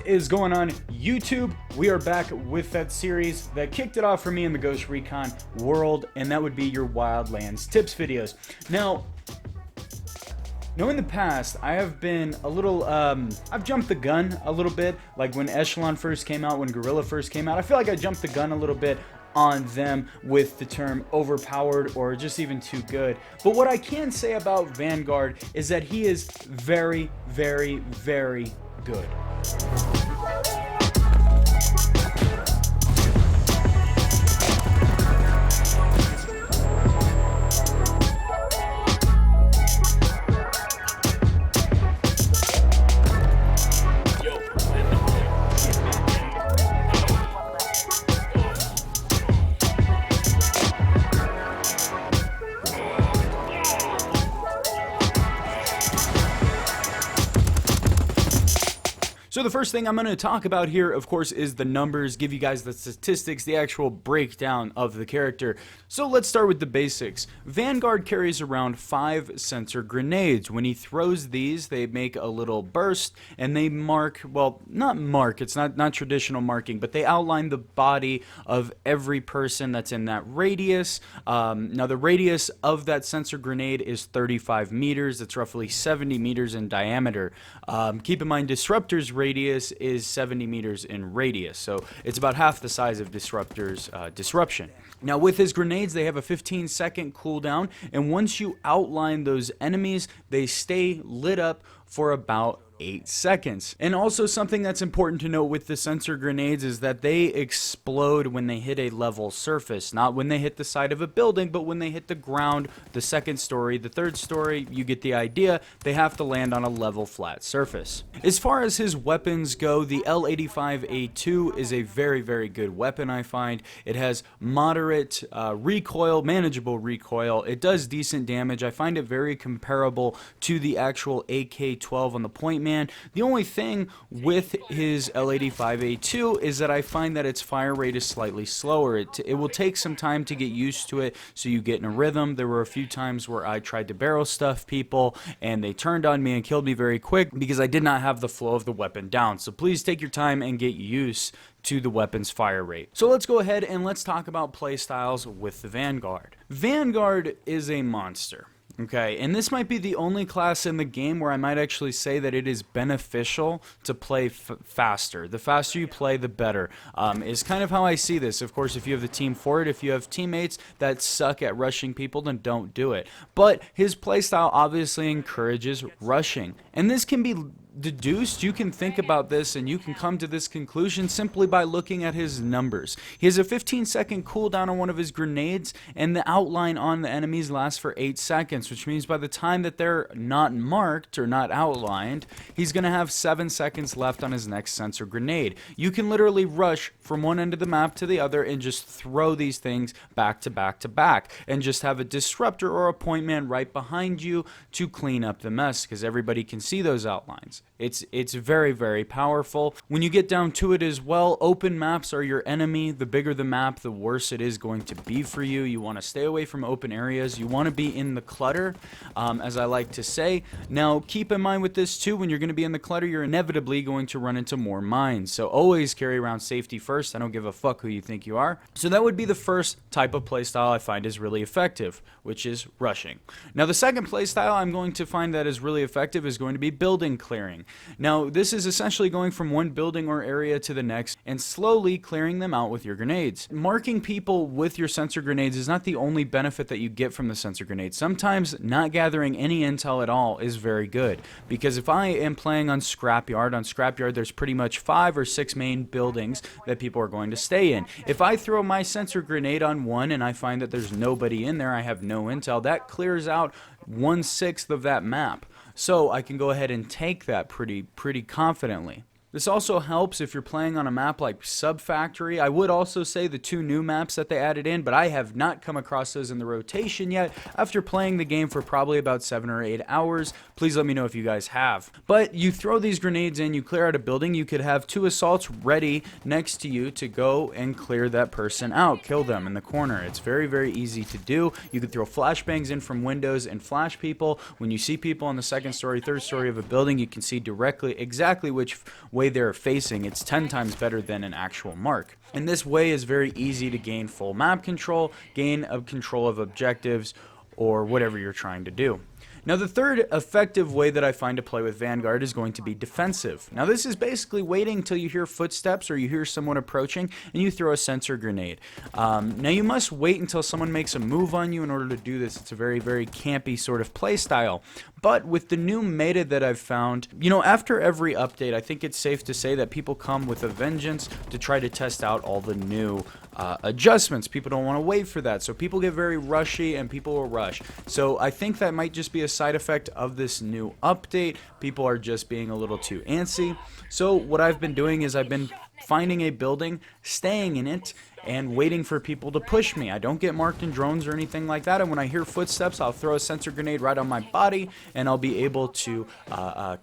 What is going on, YouTube? We are back with that series that kicked it off for me in the Ghost Recon world, and that would be your Wildlands tips videos. Now, in the past, I have been a little, I've jumped the gun a little bit, like when Echelon first came out, when Guerrilla first came out. I feel like I jumped the gun a little bit on them with the term overpowered or just even too good. But what I can say about Vanguard is that he is very, very, very good. So the first thing I'm going to talk about here, of course, is the numbers, give you guys the statistics, the actual breakdown of the character. So let's start with the basics. Vanguard carries around 5 sensor grenades. When he throws these, they make a little burst, and they mark, well, not mark, it's not traditional marking, but they outline the body of every person that's in that radius. Now the radius of that sensor grenade is 35 meters. That's roughly 70 meters in diameter. Keep in mind, Disruptor's radius is 70 meters in radius, so it's about half the size of Disruptor's disruption. Now with his grenades, they have a 15-second cooldown, and once you outline those enemies, they stay lit up for about 8 seconds. And also something that's important to note with the sensor grenades is that they explode when they hit a level surface, not when they hit the side of a building, but when they hit the ground, the second story, the third story. You get the idea. They have to land on a level flat surface. As far as his weapons go, the L85A2 is a very, very good weapon, I find. It has moderate recoil, manageable recoil. It does decent damage. I find it very comparable to the actual AK-12 on the point man. The only thing with his L85A2 is that I find that its fire rate is slightly slower. It will take some time to get used to it, so you get in a rhythm. There were a few times where I tried to barrel stuff people and they turned on me and killed me very quick because I did not have the flow of the weapon down. So please take your time and get used to the weapon's fire rate. So let's go ahead and let's talk about playstyles with the Vanguard. Vanguard is a monster. Okay, and this might be the only class in the game where I might actually say that it is beneficial to play faster. The faster you play, the better, is kind of how I see this. Of course, if you have the team for it, if you have teammates that suck at rushing people, then don't do it. But his playstyle obviously encourages rushing, and this can be deduced. You can think about this and you can come to this conclusion simply by looking at his numbers. He has a 15-second cooldown on one of his grenades, and the outline on the enemies lasts for 8 seconds, which means by the time that they're not marked or not outlined, he's going to have 7 seconds left on his next sensor grenade. You can literally rush from one end of the map to the other and just throw these things back to back to back, and just have a disruptor or a point man right behind you to clean up the mess, because everybody can see those outlines. It's very, very powerful. When you get down to it as well, open maps are your enemy. The bigger the map, the worse it is going to be for you. You want to stay away from open areas. You want to be in the clutter, as I like to say. Now, keep in mind with this too, when you're going to be in the clutter, you're inevitably going to run into more mines. So always carry around safety first. I don't give a fuck who you think you are. So that would be the first type of playstyle I find is really effective, which is rushing. Now, the second playstyle I'm going to find that is really effective is going to be building clearing. Now, this is essentially going from one building or area to the next and slowly clearing them out with your grenades. Marking people with your sensor grenades is not the only benefit that you get from the sensor grenades. Sometimes not gathering any intel at all is very good, because if I am playing on Scrapyard, there's pretty much 5 or 6 main buildings that people are going to stay in. If I throw my sensor grenade on one and I find that there's nobody in there, I have no intel, that clears out 1/6 of that map. So I can go ahead and take that pretty confidently. This also helps if you're playing on a map like Subfactory. I would also say the 2 new maps that they added in, but I have not come across those in the rotation yet. After playing the game for probably about 7 or 8 hours, please let me know if you guys have. But you throw these grenades in, you clear out a building, you could have 2 assaults ready next to you to go and clear that person out, kill them in the corner. It's very, very easy to do. You could throw flashbangs in from windows and flash people. When you see people on the 2nd story, 3rd story of a building, you can see directly exactly which way way they're facing, it's 10 times better than an actual mark. And this way is very easy to gain full map control, gain control of objectives, or whatever you're trying to do. Now, the third effective way that I find to play with Vanguard is going to be defensive. Now, this is basically waiting until you hear footsteps or you hear someone approaching and you throw a sensor grenade. Now, you must wait until someone makes a move on you in order to do this. It's a very, very campy sort of play style. But with the new meta that I've found, you know, after every update, I think it's safe to say that people come with a vengeance to try to test out all the new adjustments. People don't want to wait for that, so people get very rushy and people will rush. So I think that might just be a side effect of this new update. People are just being a little too antsy. So what I've been doing is I've been finding a building, staying in it, and waiting for people to push me. I don't get marked in drones or anything like that, and when I hear footsteps, I'll throw a sensor grenade right on my body, and I'll be able to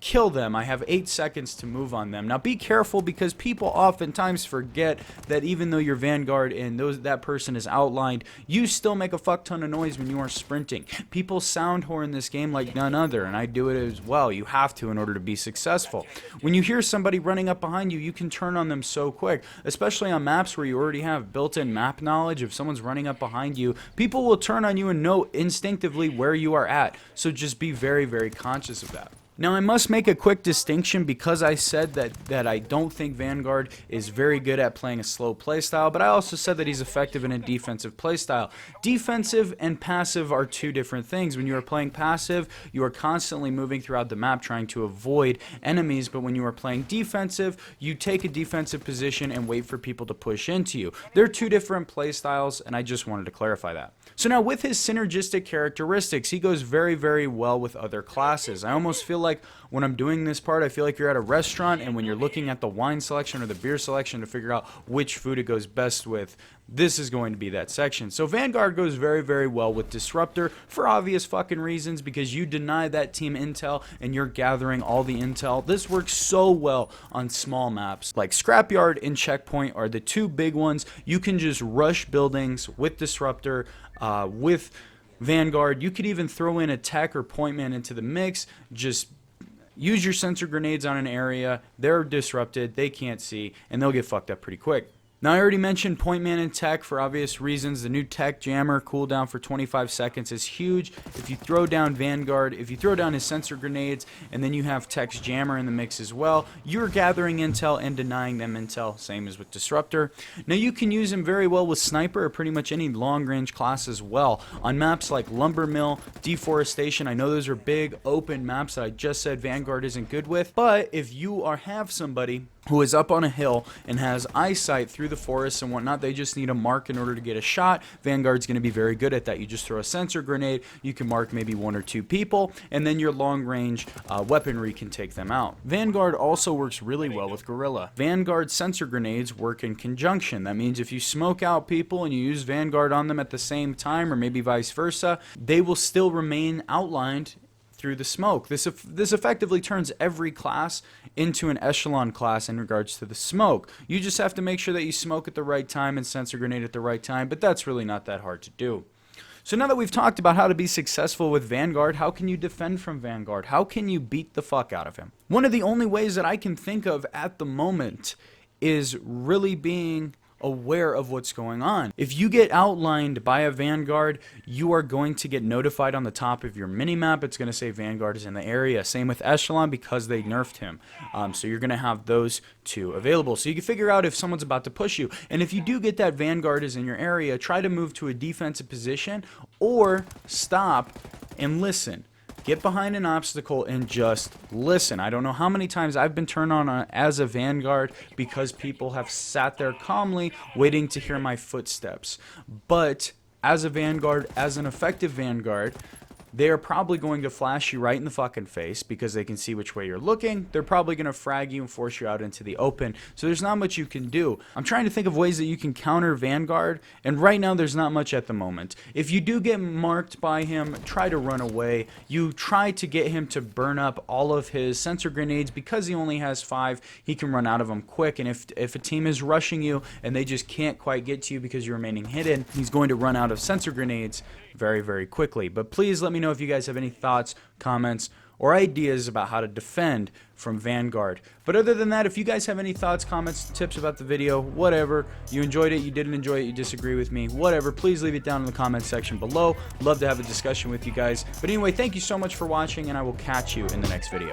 kill them. I have 8 seconds to move on them. Now be careful, because people oftentimes forget that even though you're Vanguard and that person is outlined, you still make a fuck ton of noise when you are sprinting. People sound horn this game like none other, and I do it as well. You have to in order to be successful. When you hear somebody running up behind you, you can turn on them so quick, especially on maps where you already have built-in map knowledge. If someone's running up behind you, people will turn on you and know instinctively where you are at. So just be very, very conscious of that. Now, I must make a quick distinction, because I said that I don't think Vanguard is very good at playing a slow playstyle, but I also said that he's effective in a defensive playstyle. Defensive and passive are two different things. When you are playing passive, you are constantly moving throughout the map trying to avoid enemies, but when you are playing defensive, you take a defensive position and wait for people to push into you. They're two different playstyles, and I just wanted to clarify that. So now, with his synergistic characteristics, he goes very, very well with other classes. I almost feel like when I'm doing this part, I feel like you're at a restaurant, and when you're looking at the wine selection or the beer selection to figure out which food it goes best with, this is going to be that section. So Vanguard goes very, very well with Disruptor for obvious fucking reasons, because you deny that team intel and you're gathering all the intel. This works so well on small maps. Like Scrapyard and Checkpoint are the two big ones. You can just rush buildings with Disruptor, with Vanguard. You could even throw in a tech or point man into the mix. Just use your sensor grenades on an area. They're disrupted, they can't see, and they'll get fucked up pretty quick. Now, I already mentioned point man and tech for obvious reasons. The new tech jammer cooldown for 25 seconds is huge. If you throw down Vanguard, if you throw down his sensor grenades, and then you have tech's jammer in the mix as well, you're gathering intel and denying them intel, same as with Disruptor. Now, you can use him very well with Sniper or pretty much any long-range class as well. On maps like Lumber Mill, Deforestation, I know those are big, open maps that I just said Vanguard isn't good with, but if you have somebody who is up on a hill and has eyesight through the forests and whatnot, they just need a mark in order to get a shot. Vanguard's going to be very good at that. You just throw a sensor grenade, you can mark maybe 1 or 2 people, and then your long-range weaponry can take them out. Vanguard also works really well with Guerrilla. Vanguard sensor grenades work in conjunction. That means if you smoke out people and you use Vanguard on them at the same time, or maybe vice versa, they will still remain outlined through the smoke. This effectively turns every class into an echelon class in regards to the smoke. You just have to make sure that you smoke at the right time and sensor grenade at the right time, but that's really not that hard to do. So now that we've talked about how to be successful with Vanguard, how can you defend from Vanguard? How can you beat the fuck out of him? One of the only ways that I can think of at the moment is really being aware of what's going on. If you get outlined by a Vanguard, you are going to get notified on the top of your minimap. It's going to say Vanguard is in the area. Same with Echelon, because they nerfed him. So you're going to have those two available. So you can figure out if someone's about to push you. And if you do get that Vanguard is in your area, try to move to a defensive position or stop and listen. Get behind an obstacle and just listen. I don't know how many times I've been turned on as a Vanguard because people have sat there calmly waiting to hear my footsteps. But as a Vanguard, as an effective Vanguard, they are probably going to flash you right in the fucking face because they can see which way you're looking. They're probably going to frag you and force you out into the open. So there's not much you can do. I'm trying to think of ways that you can counter Vanguard, and right now there's not much at the moment. If you do get marked by him, try to run away. You try to get him to burn up all of his sensor grenades. Because he only has 5, he can run out of them quick, and if a team is rushing you and they just can't quite get to you because you're remaining hidden, he's going to run out of sensor grenades very, very quickly. But please let me know if you guys have any thoughts, comments, or ideas about how to defend from Vanguard. But other than that, if you guys have any thoughts, comments, tips about the video, whatever, you enjoyed it, you didn't enjoy it, you disagree with me, whatever, please leave it down in the comment section below. Love to have a discussion with you guys. But anyway, thank you so much for watching, and I will catch you in the next video.